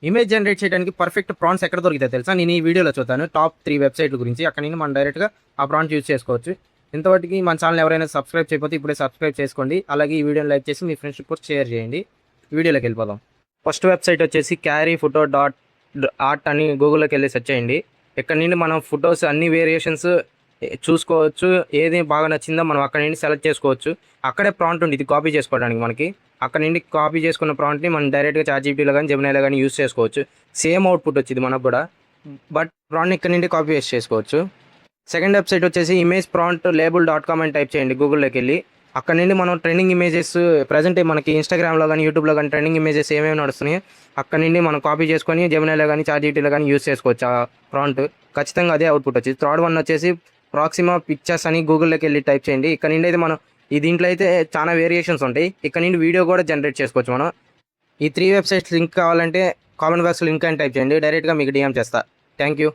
Image generate చేయడానికి perfect ప్రాంట్స్ ఎక్కడ దొరుకుతాయి తెలుసా? నేను ఈ వీడియోలో చూస్తాను టాప్ 3 వెబ్‌సైట్‌ల గురించి. అక్కడ నుండి మనం డైరెక్ట్‌గా ఆ ప్రాంప్ట్ యూజ్ చేసుకోవచ్చు. ఇంతవరకు మన ఛానల్ ఎవరైనా సబ్స్క్రైబ్ చేయకపోతే ఇప్పుడే సబ్స్క్రైబ్ చేసుకోండి. అలాగే ఈ వీడియోని లైక్ చేసి మీ ఫ్రెండ్స్‌కి కూడా షేర్ చేయండి. వీడియోలోకి వెళ్ళిపోదాం. ఫస్ట్ వెబ్‌సైట్ వచ్చేసి క్యారీఫోటో డాట్ ఆర్ట్ అని గూగుల్‌లోకి వెళ్ళి సెర్చ్ చేయండి. ఇక్కడ నుండి మనం ఫొటోస్ అన్ని వేరియేషన్స్ చూసుకోవచ్చు. ఏది బాగా నచ్చిందో మనం అక్కడ నుండి సెలెక్ట్ చేసుకోవచ్చు. అక్కడే ప్రాంప్ట్ ఉంది ఇది కాపీ చేసుకోవడానికి మనకి. అక్కడ నుండి కాపీ చేసుకున్న ప్రాంప్ట్ని మనం డైరెక్ట్గా చాట్‌జీపీటీలో కానీ జెమినైలో కానీ యూస్ చేసుకోవచ్చు. సేమ్ అవుట్పుట్ వచ్చింది మనకు కూడా. బట్ ప్రాంప్ట్ని ఇక్కడ నుండి కాపీ పేస్ట్ చేసుకోవచ్చు. సెకండ్ వెబ్సైట్ వచ్చేసి image prompt label dot com అని టైప్ చేయండి గూగుల్లోకి వెళ్ళి. అక్కడ నుండి మనం ట్రెండింగ్ ఇమేజెస్ ప్రజెంట్ మనకి ఇన్స్టాగ్రామ్లో కానీ యూట్యూబ్లో కానీ ట్రెండింగ్ ఇమేజెస్ ఏమేమి నడుస్తున్నాయి అక్కడ నుండి మనం కాపీ చేసుకొని జెమినైలో కానీ చాట్‌జీపీటీలో కానీ యూస్ చేసుకోవచ్చు. ఆ ప్రాంప్ట్ ఖచ్చితంగా అదే అవుట్పుట్ వచ్చింది. థర్డ్ వన్ వచ్చేసి ప్రాక్సిమా పిక్చర్స్ అని గూగుల్లోకి వెళ్ళి టైప్ చేయండి. ఇక్కడ నుండి అయితే మనం దీంట్లో అయితే చాలా వేరియేషన్స్ ఉంటాయి. ఇక్కడ నుండి వీడియో కూడా జనరేట్ చేసుకోవచ్చు మనం. ఈ 3 వెబ్సైట్స్ లింక్ కావాలంటే కామెంట్ బాక్స్లో లింక్ అని టైప్ చేయండి. డైరెక్ట్గా మీకు డిఎం చేస్తా. Thank you.